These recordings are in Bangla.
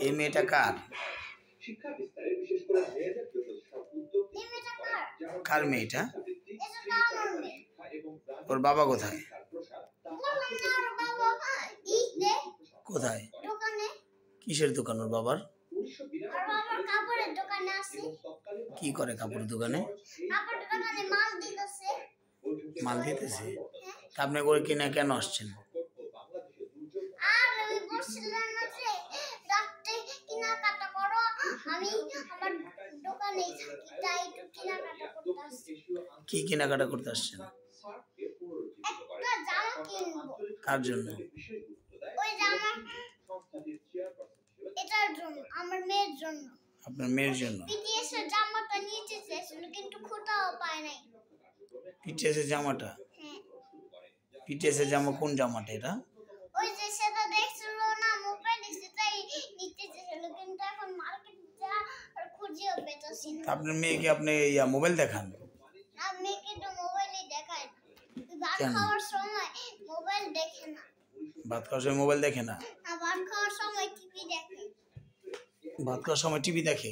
এই মেয়েটা কার? কার মেয়েটা? ওর বাবা কোথায়? কোথায়? কিসের দোকান ওর বাবার? কি করে কাপড়ের দোকানে? মাল দিতেছে। আপনি করে কিনে কেন আসছেন? কি কেনাকাটা করতে আসছেন? কার জন্য? আপনার মেয়ের জন্য? পিটিএস এর জামাটা? পিটিএস এর জামা কোন জামাটা এটা? আপনার মেয়েকে আপনি মোবাইল দেখান? কেন? ভাত খাওয়ার সময় মোবাইল দেখে না? ভাত খাওয়ার সময় টিভি দেখে?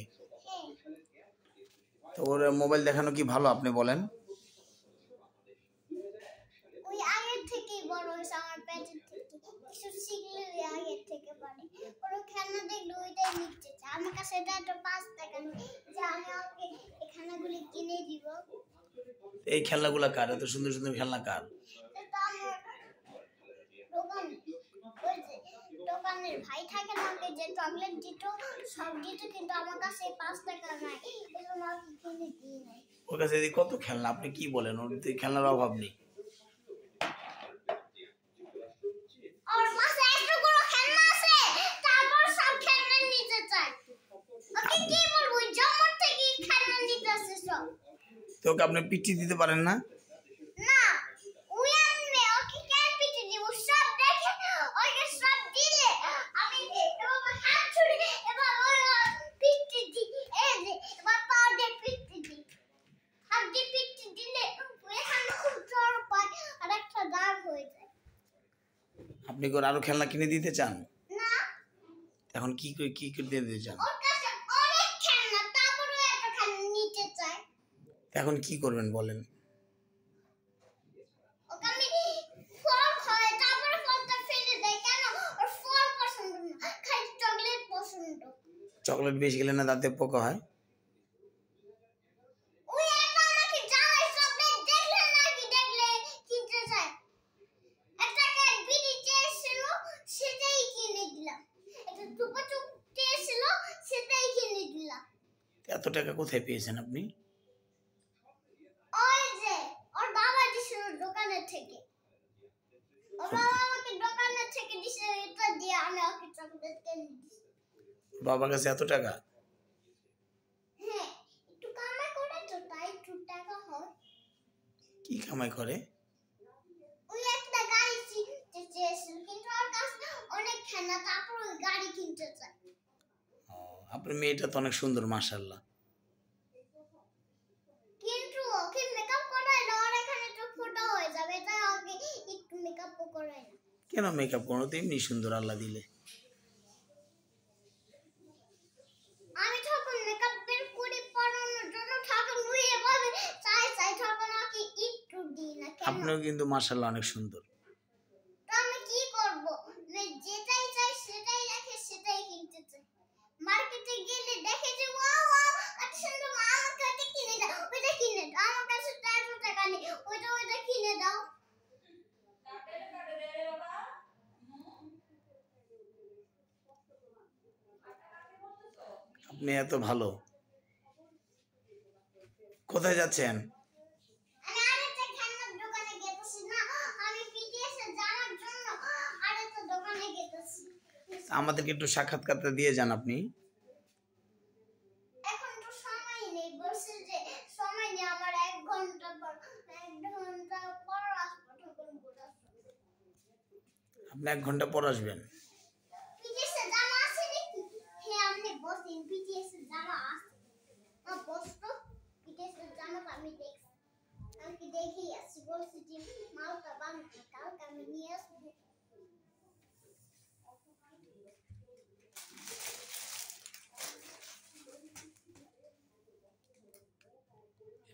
তো ওর মোবাইল দেখানো কি ভালো আপনি বলেন? এই খেলনাগুলা কার? এত সুন্দর সুন্দর খেলনা কার? ভাই থাকে না, যে চকলেট দিত সব দিত, কিন্তু আমার কাছে 5 টাকা নাই, এজন্য আমি কিনে দিই নাই। ওর কাছে কত খেলনা, আপনি কি বলেন? ওর খেলনার অভাব নেই। তোকে আপনি পিটি দিতে পারেন না? আপনি করে আরো খেলনা কিনে দিতে চান? এখন কি করে দিতে চান? এখন কি করবেন বলেন? চকলেট বেশি খেলে না দাঁতে পোকা হয়? এত টাকা কোথায় পেয়েছেন আপনি? বাবার কাছে এত টাকা? কি কামাই করে? আপনার মেয়েটা তো অনেক সুন্দর, মাশাআল্লাহ। কেন মেকআপ করো? তো এমনি সুন্দর আল্লাহ দিলে। আপনিও কিন্তু মাশাআল্লাহ অনেক সুন্দর। আপনি এত ভালো, কোথায় যাচ্ছেন? আমাদেরকে একটু সাক্ষাৎকারটা দিয়ে যান আপনি। আপনি 1 ঘন্টা পর আসবেন?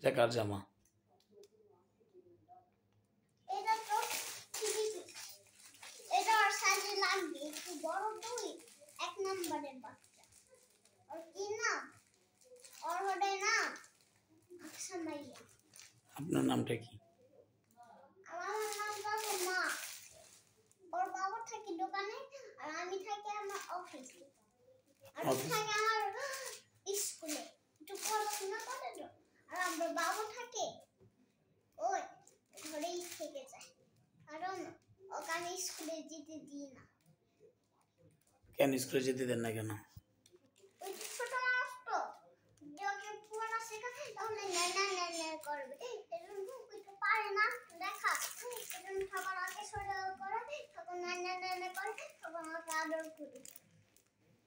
এটা কার জামা? এটা তো এটা আর সাইজে লাগবে একটু বড় দুই এক নম্বরের বাচ্চা আর কি না ওর হডে না আকশা মাইয়া। আপনার নামটা কি? আমার নাম বাবু মা। ওর বাবা থাকে দোকানে আর আমি থাকি আমার অফিসে আর ও থাকে আমার স্কুলে একটু পড়াশোনা করে তো আর আমার বাবা থাকে ওই ঘরেই থেকে যায় কারণ ওকে আমি স্কুলে যেতে দিই না। কেন স্কুলে যেতে দেন না কেন? ওই ছোট মানুষ তো ওকে পড়া শেখাতে তাহলে ন্যানা করবে এজন্য ওইটা পারে না দেখা এজন্য সবার আগে সরে করে তখন ন্যানা করে তখন ওকে আদর করি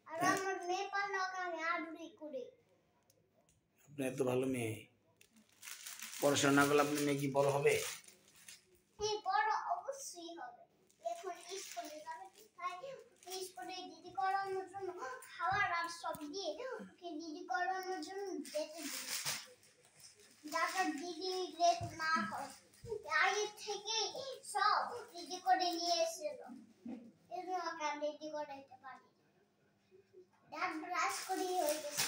আর আমার মেয়ে পারলে ওকে আমি আদরই করি। আপনি এত ভালো মেয়ে, পড়াশোনা না করলে আপনি মেয়ে কি বড় হবে? হ্যাঁ বড় অবশ্যই হবে। এখন স্কুলে যাবে তাই স্কুলে দিদি করানোর জন্য খাবার আর সব দিয়ে ওকে দিদি করানোর জন্য যেতে দিই যাতে দিদি লেট না করে আগে থেকে সব দিদি করে নিয়ে এসেছিল এজন্য ওকে দিদি করাইতে পারি। দাঁত ব্রাশ করিয়ে হয়ে গেছে।